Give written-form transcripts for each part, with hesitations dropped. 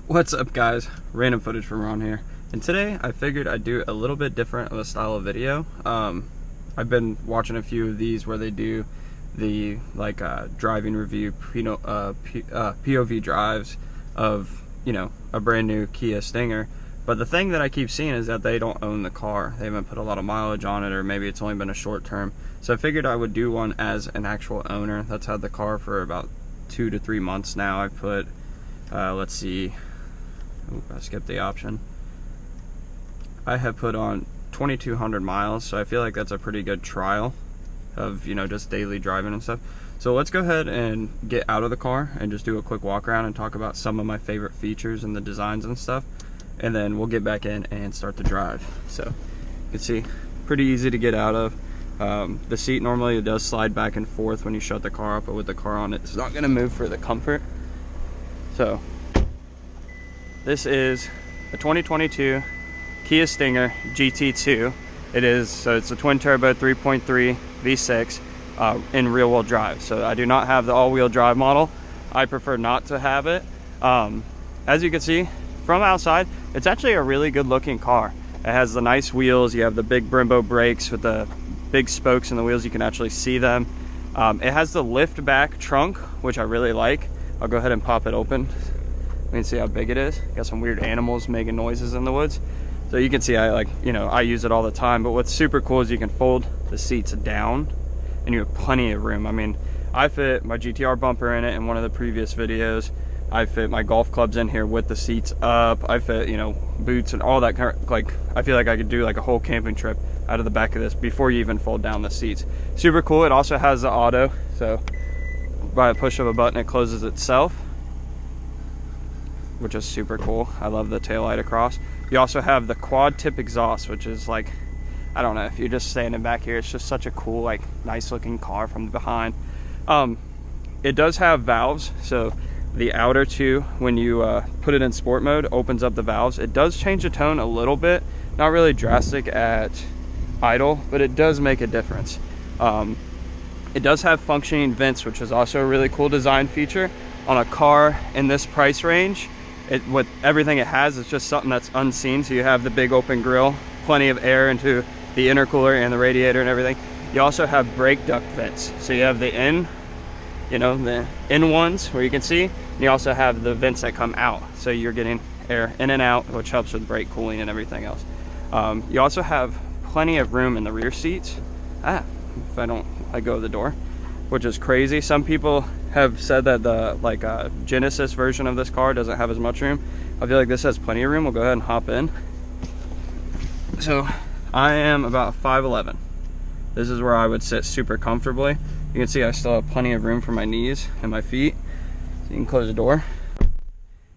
What's up guys, random footage from Ron here, and today I figured I'd do a little bit different of a style of video. I've been watching a few of these where they do the driving review POV drives of a brand new Kia Stinger, but the thing that I keep seeing is that they don't own the car. They haven't put a lot of mileage on it, or maybe it's only been a short term. So I figured I would do one as an actual owner that's had the car for about 2 to 3 months now. I put let's see, I skipped the option. I have put on 2,200 miles, so I feel like that's a pretty good trial of just daily driving and stuff. So let's go ahead and get out of the car and just do a quick walk around and talk about some of my favorite features and the designs and stuff, and then we'll get back in and start the drive. So you can see, pretty easy to get out of. The seat normally it does slide back and forth when you shut the car up, but with the car on it's not going to move for the comfort. So this is a 2022 Kia Stinger GT2. It's a twin turbo 3.3 V6 in rear wheel drive. So I do not have the all-wheel drive model. I prefer not to have it. As you can see from outside, it's actually a really good looking car. It has the nice wheels. You have the big Brembo brakes with the big spokes in the wheels. You can actually see them. It has the lift back trunk, which I really like. I'll go ahead and pop it open. You can see how big it is. Got some weird animals making noises in the woods. So you can see I use it all the time. But what's super cool is you can fold the seats down and you have plenty of room. I mean, I fit my GTR bumper in it in one of the previous videos. I fit my golf clubs in here with the seats up. I fit, boots and all that kind of, I feel like I could do like a whole camping trip out of the back of this before you even fold down the seats. Super cool. It also has the auto, so by a push of a button it closes itself, which is super cool. I love the taillight across. You also have the quad tip exhaust, which is I don't know, if you're just standing back here, it's just such a cool, nice looking car from behind. It does have valves, so the outer two, when you put it in sport mode, opens up the valves. It does change the tone a little bit, not really drastic at idle, but it does make a difference. It does have functioning vents, which is also a really cool design feature on a car in this price range. With everything it has, it's just something that's unseen. So you have the big open grille, plenty of air into the intercooler and the radiator and everything. You also have brake duct vents. So you have the the in ones where you can see, and you also have the vents that come out. So you're getting air in and out, which helps with brake cooling and everything else. You also have plenty of room in the rear seats. If I don't let go of the door, which is crazy. Some people have said that the Genesis version of this car doesn't have as much room. I feel like this has plenty of room. We'll go ahead and hop in. So I am about 5'11". This is where I would sit super comfortably. You can see I still have plenty of room for my knees and my feet. So you can close the door.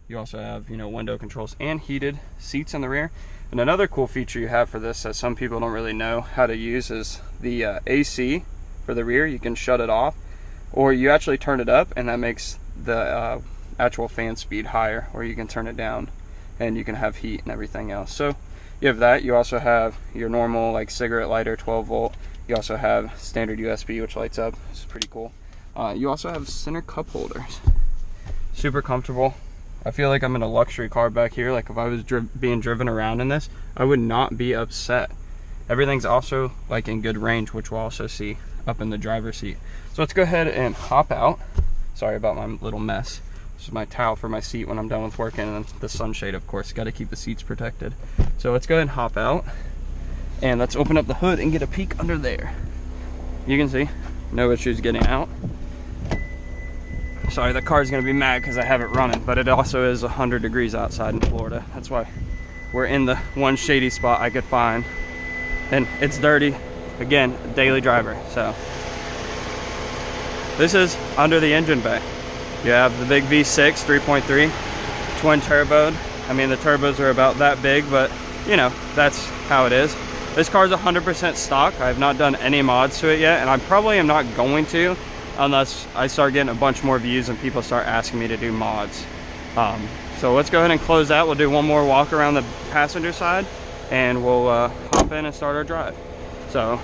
You also have window controls and heated seats in the rear. And another cool feature you have for this that some people don't really know how to use is the AC for the rear. You can shut it off, or you actually turn it up, and that makes the actual fan speed higher, or you can turn it down and you can have heat and everything else. So you have that. You also have your normal cigarette lighter, 12 volt. You also have standard USB, which lights up. This is pretty cool. You also have center cup holders. Super comfortable. I feel like I'm in a luxury car back here. If I was being driven around in this, I would not be upset. Everything's also in good range, which we'll also see up in the driver's seat. So let's go ahead and hop out. Sorry about my little mess. This is my towel for my seat when I'm done with working, and the sunshade, of course. Got to keep the seats protected. So let's go ahead and hop out, and let's open up the hood and get a peek under there. You can see, no issues getting out. Sorry, the car's gonna be mad because I have it running, but it also is 100 degrees outside in Florida. That's why we're in the one shady spot I could find. And it's dirty. Again, daily driver. So this is under the engine bay. You have the big V6 3.3 twin turboed. I mean, the turbos are about that big, but that's how it is. This car's 100% stock. I have not done any mods to it yet, and I probably am not going to unless I start getting a bunch more views and people start asking me to do mods. So let's go ahead and close that. We'll do one more walk around the passenger side, and we'll hop in and start our drive. So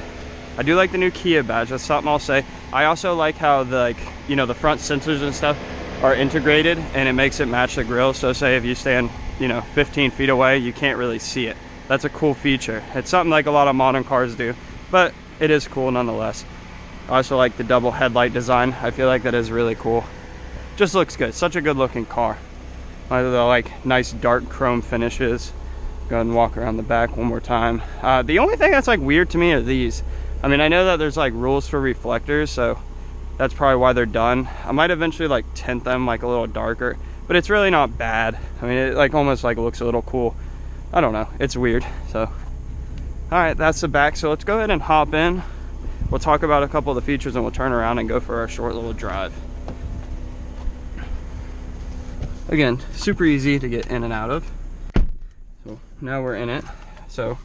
I do like the new Kia badge. That's something I'll say. I also like how the front sensors and stuff are integrated, and it makes it match the grill. So say if you stand, you know, 15 feet away, you can't really see it. That's a cool feature. It's something like a lot of modern cars do, but it is cool nonetheless. I also like the double headlight design. I feel like that is really cool. Just looks good. Such a good looking car. The like nice dark chrome finishes. Go ahead and walk around the back one more time. The only thing that's like weird to me are these. I mean, I know that there's like rules for reflectors, so that's probably why they're done. I might eventually like tint them like a little darker, but it's really not bad. I mean, it like almost like looks a little cool. I don't know, it's weird. So all right, that's the back. So let's go ahead and hop in. We'll talk about a couple of the features and we'll turn around and go for our short little drive. Again, super easy to get in and out of. So now we're in it. So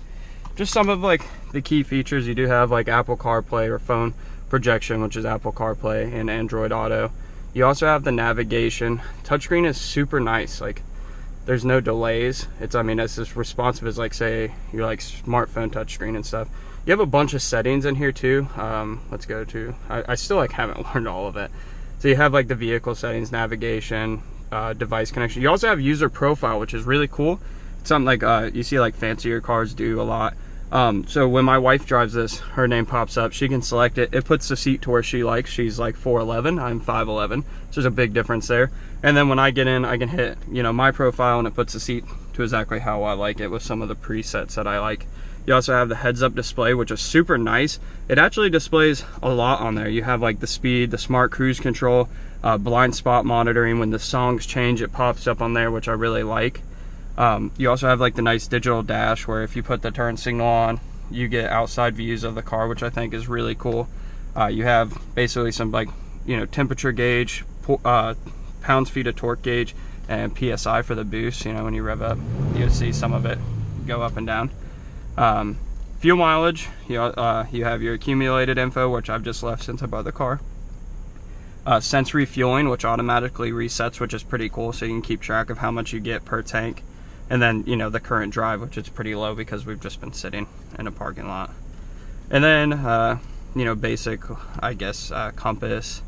just some of like the key features. You do have like Apple CarPlay or phone projection, which is Apple CarPlay, and Android Auto. You also have the navigation. Touchscreen is super nice. Like there's no delays. It's, I mean, it's as responsive as like say your like smartphone touchscreen and stuff. You have a bunch of settings in here too. Let's go to, I still like haven't learned all of it. So you have like the vehicle settings, navigation, device connection. You also have user profile, which is really cool. It's something like you see like fancier cars do a lot. So when my wife drives this, her name pops up, she can select it. It puts the seat to where she likes. She's like 4'11", I'm 5'11", so there's a big difference there. And then when I get in, I can hit, you know, my profile, and it puts the seat to exactly how I like it with some of the presets that I like. You also have the heads-up display, which is super nice. It actually displays a lot on there. You have like the speed, the smart cruise control, blind spot monitoring. When the songs change, it pops up on there, which I really like. You also have like the nice digital dash, where if you put the turn signal on, you get outside views of the car, which I think is really cool. You have basically some like, you know, temperature gauge, pounds feet of torque gauge, and PSI for the boost. You know, when you rev up, you'll see some of it go up and down. Fuel mileage, you have your accumulated info, which I've just left since I bought the car. Sense refueling, which automatically resets, which is pretty cool, so you can keep track of how much you get per tank. And then, you know, the current drive, which is pretty low because we've just been sitting in a parking lot. And then, you know, basic, I guess, compass,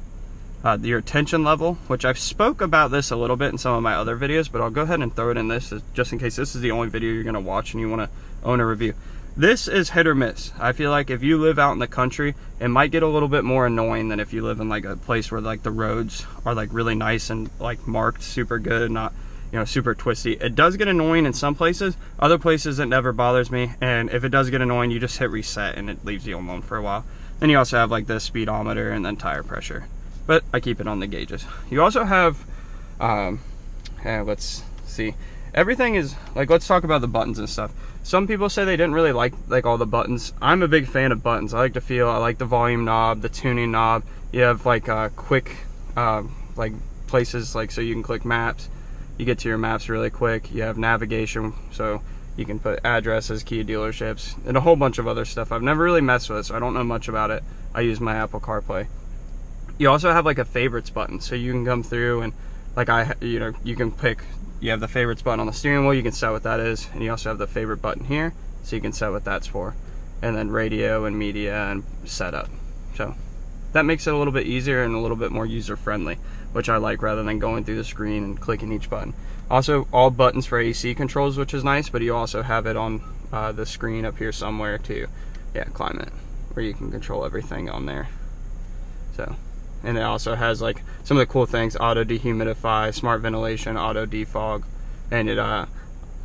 your attention level, which I've spoke about this a little bit in some of my other videos, but I'll go ahead and throw it in this just in case this is the only video you're going to watch and you want to own a review. This is hit or miss. I feel like if you live out in the country, it might get a little bit more annoying than if you live in like a place where like the roads are like really nice and like marked super good, not, you know, super twisty. It does get annoying in some places. Other places it never bothers me, and if it does get annoying, you just hit reset and it leaves you alone for a while. Then you also have like the speedometer and then tire pressure, but I keep it on the gauges. You also have let's see, everything is like, let's talk about the buttons and stuff. Some people say they didn't really like all the buttons. I'm a big fan of buttons. I like to feel, I like the volume knob, the tuning knob. You have like quick like places, like so you can click maps, you get to your maps really quick. You have navigation, so you can put addresses, key dealerships, and a whole bunch of other stuff. I've never really messed with it, so I don't know much about it. I use my Apple CarPlay. You also have like a favorites button, so you can come through and like you know, you can pick. You have the favorites button on the steering wheel, you can set what that is, and you also have the favorite button here, so you can set what that's for. And then radio and media and setup. So that makes it a little bit easier and a little bit more user-friendly, which I like, rather than going through the screen and clicking each button. Also, all buttons for AC controls, which is nice, but you also have it on the screen up here somewhere too. Yeah, climate, where you can control everything on there. So. And it also has like some of the cool things: auto dehumidify, smart ventilation, auto defog, and it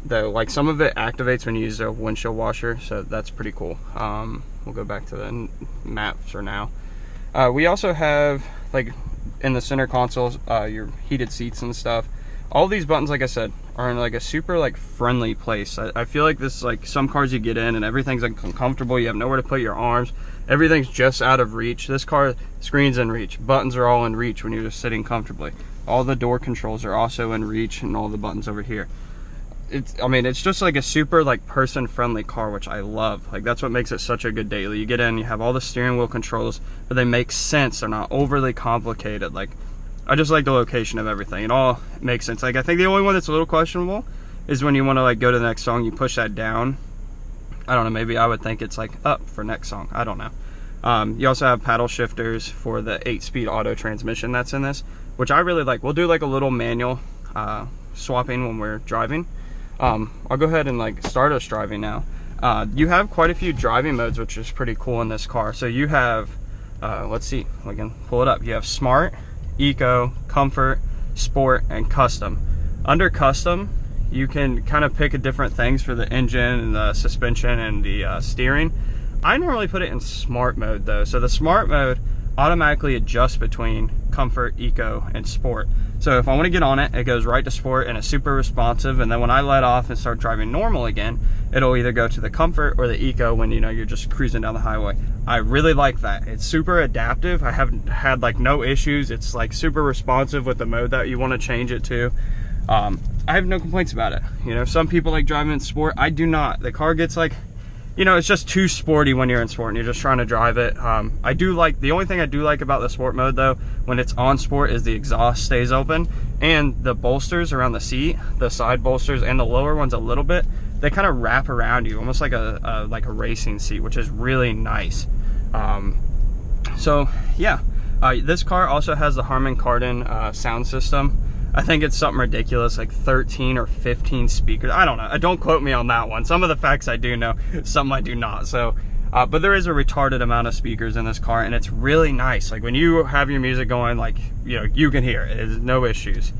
like some of it activates when you use a windshield washer, so that's pretty cool. We'll go back to the maps for now. We also have like in the center consoles your heated seats and stuff. All these buttons, like I said, are in like a super like friendly place. I feel like this is like some cars you get in and everything's like uncomfortable. You have nowhere to put your arms. Everything's just out of reach. This car, screen's in reach. Buttons are all in reach when you're just sitting comfortably. All the door controls are also in reach, and all the buttons over here. I mean, it's just like a super like person-friendly car, which I love. Like that's what makes it such a good daily. You get in, you have all the steering wheel controls, but they make sense. They're not overly complicated. Like, I just like the location of everything. It all makes sense. Like, I think the only one that's a little questionable is when you want to like go to the next song, you push that down. I don't know, maybe I would think it's like up for next song. I don't know. You also have paddle shifters for the 8-speed auto transmission that's in this, which I really like. We'll do like a little manual swapping when we're driving. I'll go ahead and like start us driving now. You have quite a few driving modes, which is pretty cool in this car. So you have, let's see, we can pull it up. You have Smart, Eco, Comfort, Sport, and Custom. Under Custom, you can kind of pick different things for the engine and the suspension and the steering. I normally put it in Smart mode though. So the Smart mode automatically adjusts between Comfort, Eco, and Sport. So if I want to get on it, it goes right to Sport and it's super responsive. And then when I let off and start driving normal again, it'll either go to the Comfort or the Eco when you know you're just cruising down the highway. I really like that. It's super adaptive. I haven't had like no issues. It's like super responsive with the mode that you want to change it to. I have no complaints about it. You know, some people like driving in Sport. I do not. The car gets like, you know, it's just too sporty when you're in Sport and you're just trying to drive it. I do like, the only thing I do like about the Sport mode though, when it's on Sport, is the exhaust stays open and the bolsters around the seat, the side bolsters and the lower ones a little bit, they kind of wrap around you almost like a racing seat, which is really nice. So yeah, this car also has the Harman Kardon sound system. I think it's something ridiculous, like 13 or 15 speakers. I don't know. Don't quote me on that one. Some of the facts I do know, some I do not. So, but there is a retarded amount of speakers in this car, and it's really nice. Like when you have your music going, like, you know, you can hear it. There's no issues.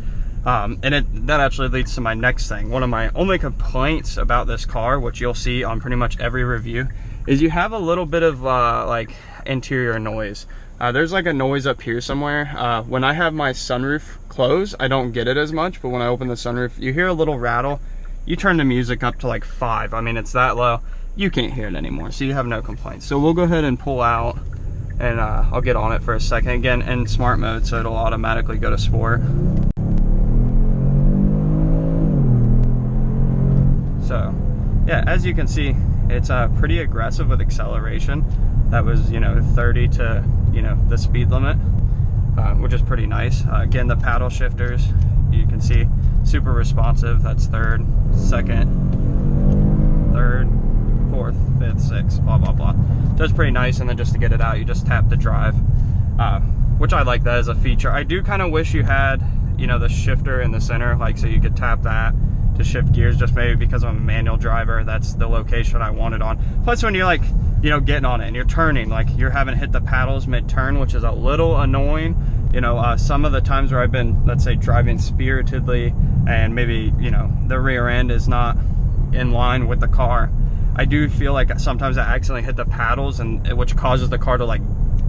And that actually leads to my next thing. One of my only complaints about this car, which you'll see on pretty much every review, is you have a little bit of like interior noise. There's like a noise up here somewhere. When I have my sunroof closed, I don't get it as much, but when I open the sunroof, you hear a little rattle. You turn the music up to like 5. I mean, it's that low. You can't hear it anymore, so you have no complaints. So we'll go ahead and pull out, and I'll get on it for a second. Again, in Smart mode, so it'll automatically go to Sport. So, yeah, as you can see, it's pretty aggressive with acceleration. That was, you know, 30 to, you know, the speed limit, which is pretty nice. Again, the paddle shifters, you can see, super responsive. That's third, second, third, fourth, fifth, sixth, blah, blah, blah. That's pretty nice. And then just to get it out, you just tap the drive, which I like that as a feature. I do kind of wish you had, you know, the shifter in the center, like, so you could tap that to shift gears, just maybe because I'm a manual driver. That's the location I want it on. Plus when you're like, you know, getting on it and you're turning, like you're having to hit the paddles mid-turn, which is a little annoying. You know, some of the times where I've been, let's say, driving spiritedly and maybe, you know, the rear end is not in line with the car, I do feel like sometimes I accidentally hit the paddles, and which causes the car to like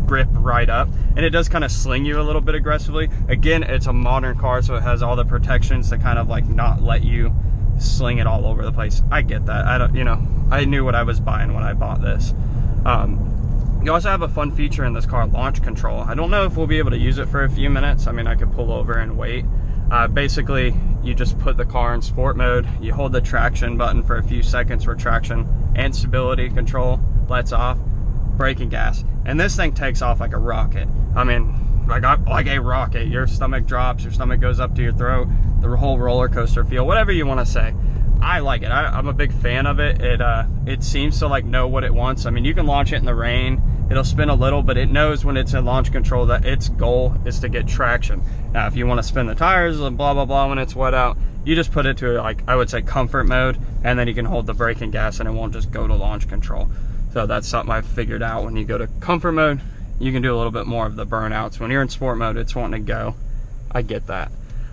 grip right up, and it does kind of sling you a little bit aggressively. Again, it's a modern car, so it has all the protections to kind of like not let you sling it all over the place. I get that. I don't, you know, I knew what I was buying when I bought this. You also have a fun feature in this car, launch control. I don't know if we'll be able to use it for a few minutes. I mean, I could pull over and wait. Basically, you just put the car in Sport mode, you hold the traction button for a few seconds for traction and stability control, lets off, brake and gas, and this thing takes off like a rocket. I mean, like a rocket. Your stomach drops, your stomach goes up to your throat, the whole roller coaster feel, whatever you want to say. I like it. I'm a big fan of it. It seems to like know what it wants. I mean, you can launch it in the rain, it'll spin a little, but it knows when it's in launch control that its goal is to get traction. Now, if you want to spin the tires and blah, blah, blah when it's wet out, you just put it to, like, I would say comfort mode, and then you can hold the brake and gas and it won't just go to launch control. So that's something I've figured out. When you go to comfort mode, you can do a little bit more of the burnouts. When you're in Sport mode, it's wanting to go. I get that.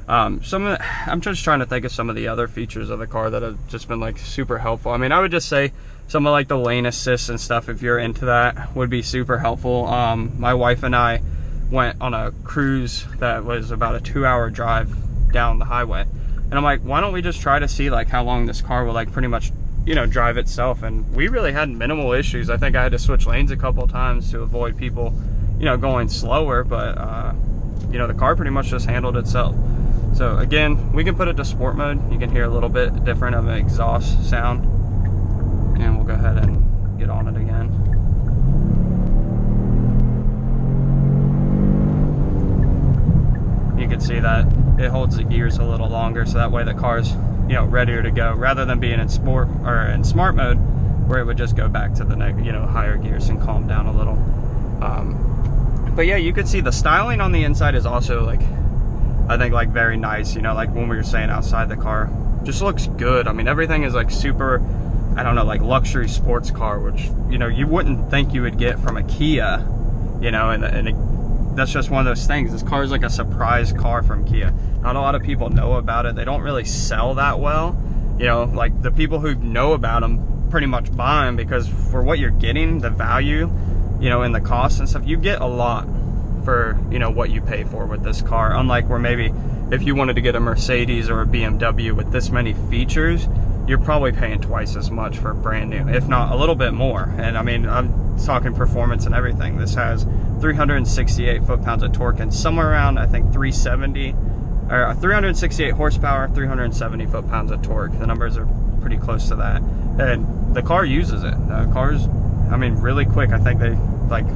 I'm just trying to think of some of the other features of the car that have just been like super helpful. I mean, I would just say some of like the lane assist and stuff, if you're into that, would be super helpful. My wife and I went on a cruise that was about a 2-hour drive down the highway, and I'm like, why don't we just try to see like how long this car will like pretty much, you know, drive itself. And we really had minimal issues. I think I had to switch lanes a couple of times to avoid people, you know, going slower, but you know, the car pretty much just handled itself. So again, we can put it to Sport mode. You can hear a little bit different of an exhaust sound, and we'll go ahead and get on it again. You can see that it holds the gears a little longer, so that way the car's, you know, readier to go, rather than being in Sport or in Smart mode, where it would just go back to the you know, higher gears and calm down a little. But yeah, you could see the styling on the inside is also like I think like very nice, you know, like when we were saying outside the car, just looks good. I mean, everything is like super, I don't know, like luxury sports car, which, you know, you wouldn't think you would get from a Kia, you know, and that's just one of those things. This car is like a surprise car from Kia. Not a lot of people know about it. They don't really sell that well. You know, like the people who know about them pretty much buy them, because for what you're getting, the value, you know, and the cost and stuff, you get a lot for, you know, what you pay for with this car. Unlike where maybe if you wanted to get a Mercedes or a BMW with this many features, you're probably paying twice as much for brand new, if not a little bit more. And I mean, I'm talking performance and everything. This has 368 foot-pounds of torque and somewhere around, I think, 368 horsepower, 370 foot-pounds of torque. The numbers are pretty close to that. And the car uses it. The car's, I mean, really quick. I think they, like,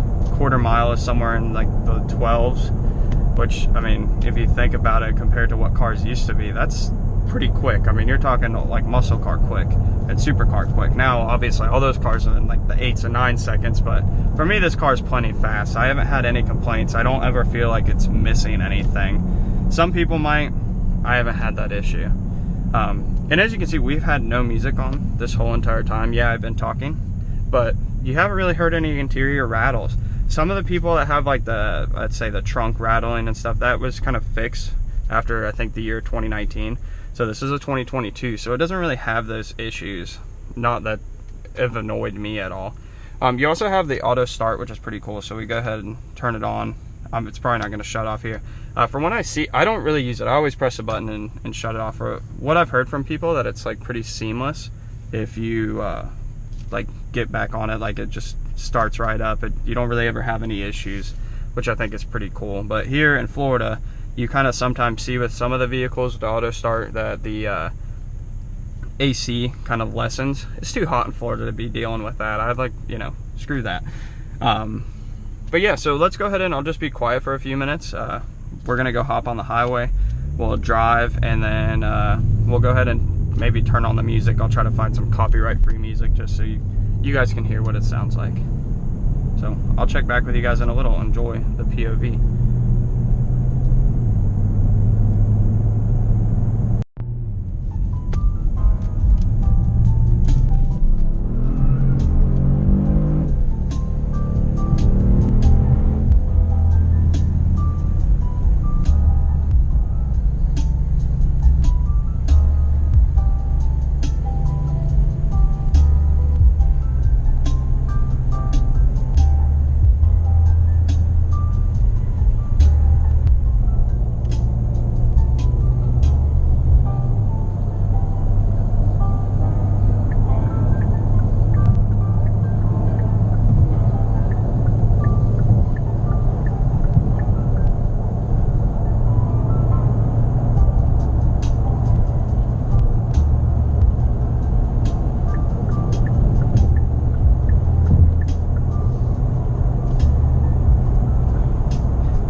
quarter mile is somewhere in like the 12s, which, I mean, if you think about it compared to what cars used to be, that's pretty quick. I mean, you're talking like muscle car quick and supercar quick. Now, obviously, all those cars are in like the 8 to 9 seconds, but for me, this car is plenty fast. I haven't had any complaints. I don't ever feel like it's missing anything. Some people might. I haven't had that issue. And as you can see, we've had no music on this whole entire time. Yeah, I've been talking, but you haven't really heard any interior rattles. Some of the people that have like the, let's say, the trunk rattling and stuff, that was kind of fixed after, I think, the year 2019. So this is a 2022, so it doesn't really have those issues. Not that have annoyed me at all. You also have the auto start, which is pretty cool. So we go ahead and turn it on. It's probably not going to shut off here. From what I see, I don't really use it. I always press a button and shut it off. For what I've heard from people, that it's like pretty seamless. If you like get back on it, like it just starts right up. You don't really ever have any issues, which I think is pretty cool. But here in Florida, you kind of sometimes see with some of the vehicles with auto start that the AC kind of lessens. It's too hot in Florida to be dealing with that. I'd like, you know, screw that. But yeah, so let's go ahead and I'll just be quiet for a few minutes. We're gonna go hop on the highway, we'll drive, and then we'll go ahead and maybe turn on the music. I'll try to find some copyright-free music just so you guys can hear what it sounds like. So I'll check back with you guys in a little. Enjoy the POV.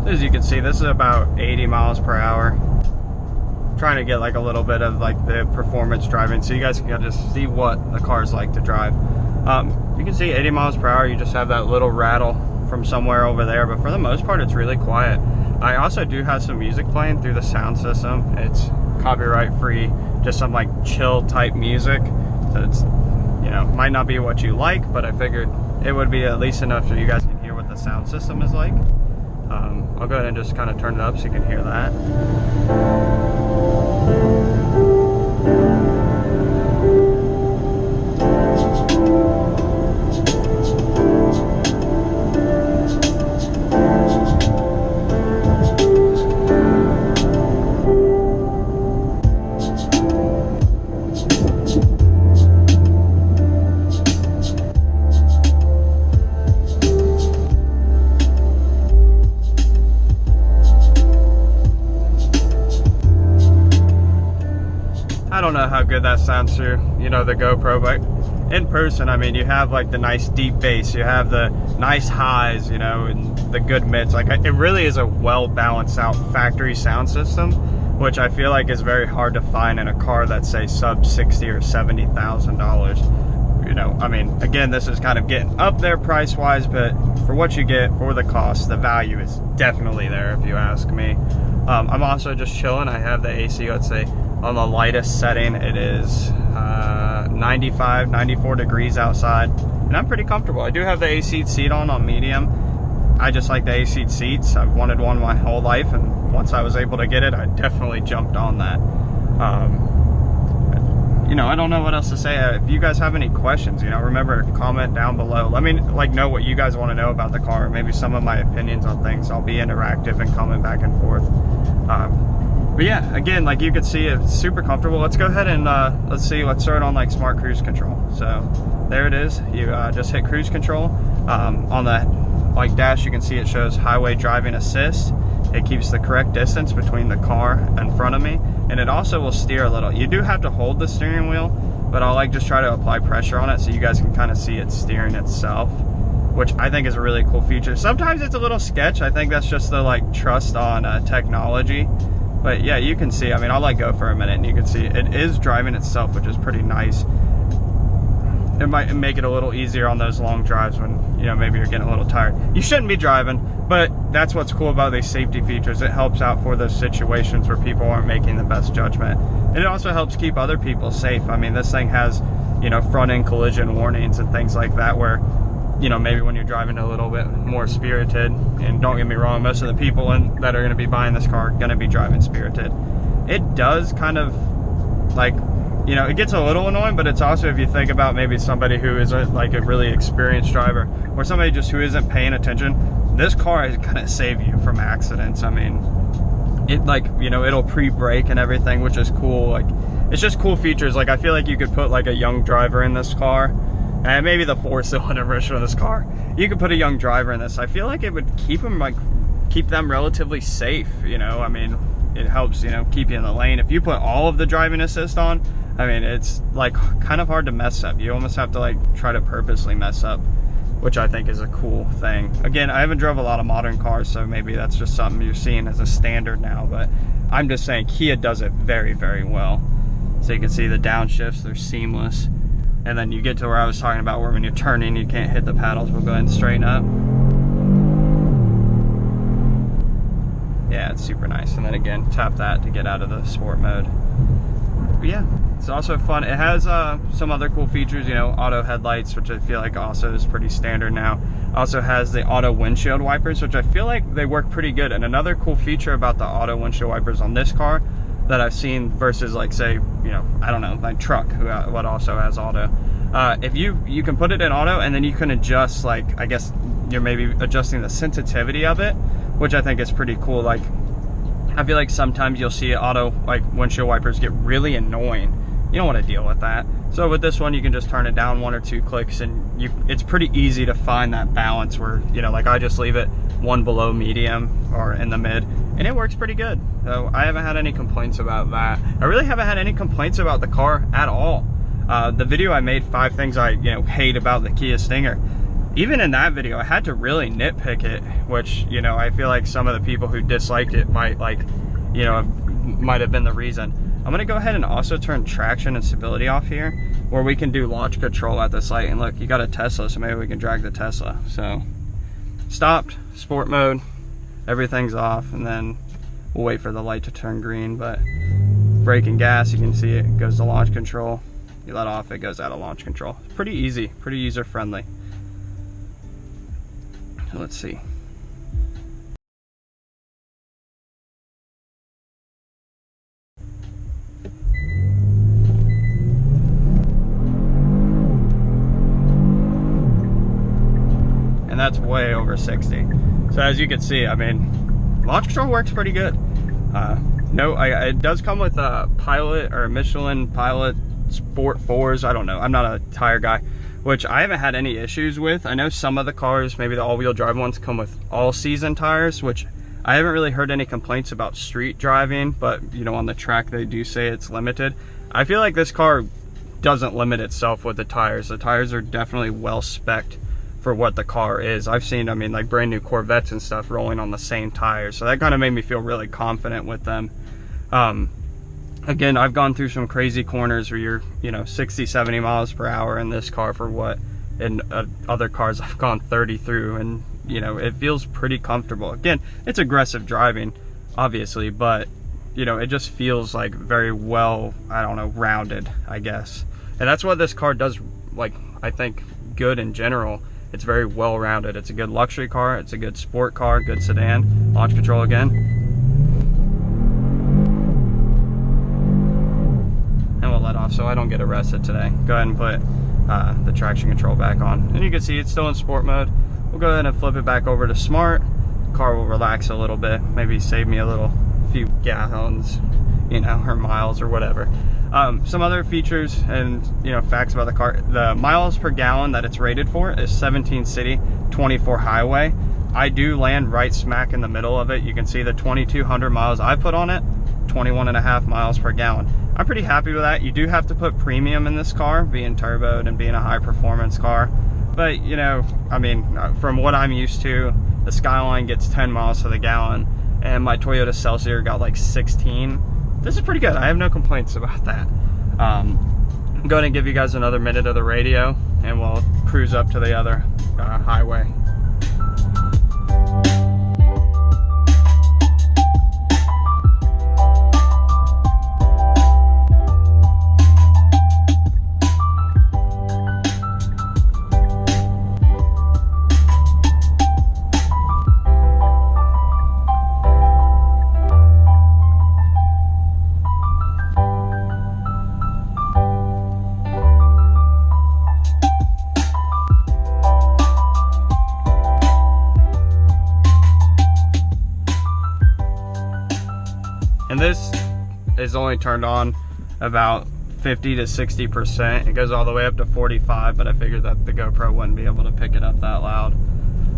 As you can see, this is about 80 miles per hour. Trying to get like a little bit of like the performance driving so you guys can just see what the car's like to drive. You can see 80 miles per hour, you just have that little rattle from somewhere over there, but for the most part it's really quiet. I also do have some music playing through the sound system. It's copyright free, just some like chill type music. So it's, you know, might not be what you like, but I figured it would be at least enough so you guys can hear what the sound system is like. I'll go ahead and just kind of turn it up so you can hear that. I don't know how good that sounds through, you know, the GoPro, but in person, I mean, you have like the nice deep bass, you have the nice highs, you know, and the good mids. Like, it really is a well balanced out factory sound system, which I feel like is very hard to find in a car that's, say, sub $60,000 or $70,000. You know, I mean, again, this is kind of getting up there price wise, but for what you get for the cost, the value is definitely there, if you ask me. I'm also just chilling. I have the AC, let's say, on the lightest setting. It is 95, 94 degrees outside, and I'm pretty comfortable. I do have the AC seat on medium. I just like the AC seats. I've wanted one my whole life, and once I was able to get it, I definitely jumped on that. You know, I don't know what else to say. If you guys have any questions, you know, remember, comment down below. Let me know what you guys want to know about the car, maybe some of my opinions on things. I'll be interactive and coming back and forth. But yeah, again, like you can see, it's super comfortable. Let's go ahead and let's start on like smart cruise control. So there it is. You just hit cruise control. On the like dash, you can see it shows highway driving assist. It keeps the correct distance between the car in front of me, and it also will steer a little. You do have to hold the steering wheel, but I'll like just try to apply pressure on it so you guys can kind of see it steering itself, which I think is a really cool feature. Sometimes it's a little sketch. I think that's just the like trust on technology. But yeah, you can see, I mean, I'll let go for a minute and you can see it is driving itself, which is pretty nice. It might make it a little easier on those long drives when, you know, maybe you're getting a little tired. You shouldn't be driving, but that's what's cool about these safety features. It helps out for those situations where people aren't making the best judgment. And it also helps keep other people safe. I mean, this thing has, you know, front end collision warnings and things like that where, you know, maybe when you're driving a little bit more spirited, and don't get me wrong, most of the people that are going to be buying this car are going to be driving spirited. It does kind of like, you know, it gets a little annoying, but it's also, if you think about maybe somebody who isn't like a really experienced driver or somebody just who isn't paying attention, this car is going to save you from accidents. I mean, it like, you know, it'll pre-brake and everything, which is cool. Like, it's just cool features. Like, I feel like you could put like a young driver in this car, and maybe the 4-cylinder version of this car, you could put a young driver in this. I feel like it would keep them relatively safe. You know, I mean, it helps, you know, keep you in the lane. If you put all of the driving assist on, I mean, it's like kind of hard to mess up. You almost have to like try to purposely mess up, which I think is a cool thing. Again, I haven't drove a lot of modern cars, so maybe that's just something you're seeing as a standard now, but I'm just saying Kia does it very, very well. So you can see the downshifts, they're seamless. And then you get to where I was talking about, where when you're turning, you can't hit the paddles. We'll go ahead and straighten up. Yeah, it's super nice. And then again, tap that to get out of the sport mode. But yeah, it's also fun. It has some other cool features, you know, auto headlights, which I feel like also is pretty standard now. Also has the auto windshield wipers, which I feel like they work pretty good. And another cool feature about the auto windshield wipers on this car that I've seen versus like, say, you know, I don't know, my truck, what also has auto. If you can put it in auto, and then you can adjust, like, I guess you're maybe adjusting the sensitivity of it, which I think is pretty cool. Like, I feel like sometimes you'll see auto, like, windshield wipers get really annoying. You don't want to deal with that. So with this one, you can just turn it down 1 or 2 clicks, and it's pretty easy to find that balance where, you know, like I just leave it one below medium or in the mid, and it works pretty good. So I haven't had any complaints about that. I really haven't had any complaints about the car at all. The video I made, 5 things I, you know, hate about the Kia Stinger. Even in that video, I had to really nitpick it, which, you know, I feel like some of the people who disliked it might, like, you know, might have been the reason. I'm gonna go ahead and also turn traction and stability off here, where we can do launch control at this light. And look, you got a Tesla, so maybe we can drag the Tesla. So stopped, sport mode, everything's off, and then we'll wait for the light to turn green. But brake and gas, you can see it goes to launch control. You let off, it goes out of launch control. Pretty easy, pretty user friendly. Let's see. And that's way over 60. So as you can see, I mean, launch control works pretty good. It does come with a Pilot or Michelin Pilot Sport 4s. I don't know, I'm not a tire guy, which I haven't had any issues with. I know some of the cars, maybe the all-wheel drive ones, come with all-season tires, which I haven't really heard any complaints about street driving, but, you know, on the track they do say it's limited. I feel like this car doesn't limit itself with the tires. The tires are definitely well spec'd for what the car is. I've seen, I mean, like brand new Corvettes and stuff rolling on the same tires, so that kind of made me feel really confident with them. Again, I've gone through some crazy corners where you're, you know, 60, 70 miles per hour in this car for what in other cars I've gone 30 through, and, you know, it feels pretty comfortable. Again, it's aggressive driving, obviously, but you know, it just feels like very well, I don't know, rounded, I guess. And that's what this car does, like, I think good in general. It's very well rounded. It's a good luxury car, it's a good sport car, good sedan. Launch control again. And we'll let off so I don't get arrested today. Go ahead and put the traction control back on. And you can see it's still in sport mode. We'll go ahead and flip it back over to smart. Car will relax a little bit, maybe save me a few gallons, you know, or miles or whatever. Some other features and, you know, facts about the car: the miles per gallon that it's rated for is 17 city, 24 highway. I do land right smack in the middle of it. You can see the 2,200 miles I put on it, 21.5 miles per gallon. I'm pretty happy with that. You do have to put premium in this car, being turboed and being a high performance car. But, you know, I mean, from what I'm used to, the Skyline gets 10 miles to the gallon, and my Toyota Celsior got like 16. This is pretty good. I have no complaints about that. I'm going to give you guys another minute of the radio, and we'll cruise up to the other highway. And this is only turned on about 50 to 60%. It goes all the way up to 45, but I figured that the GoPro wouldn't be able to pick it up that loud.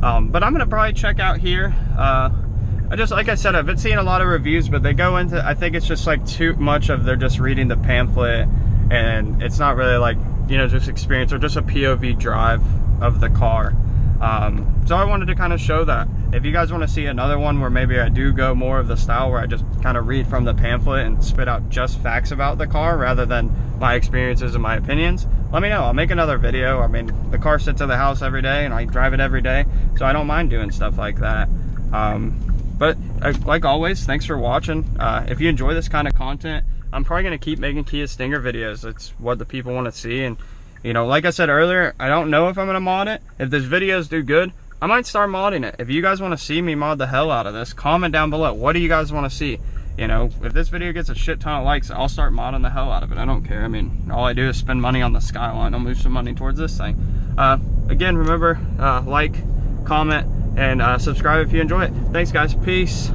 But I'm gonna probably check out here. Like I said, I've been seeing a lot of reviews, but they go into, I think it's just like too much of they're just reading the pamphlet, and it's not really like, you know, just experience or just a POV drive of the car. So I wanted to kind of show that. If you guys want to see another one where maybe I do go more of the style where I just kind of read from the pamphlet and spit out just facts about the car rather than my experiences and my opinions, let me know. I'll make another video. I mean, the car sits at the house every day and I drive it every day, so I don't mind doing stuff like that. But like always, thanks for watching. If you enjoy this kind of content, I'm probably going to keep making Kia Stinger videos. It's what the people want to see. And, you know, like I said earlier, I don't know if I'm going to mod it. If these videos do good, I might start modding it. If you guys want to see me mod the hell out of this, comment down below. What do you guys want to see? You know, if this video gets a shit ton of likes, I'll start modding the hell out of it. I don't care. I mean, all I do is spend money on the Skyline. I'll move some money towards this thing. Again, remember, like, comment, and subscribe if you enjoy it. Thanks, guys. Peace.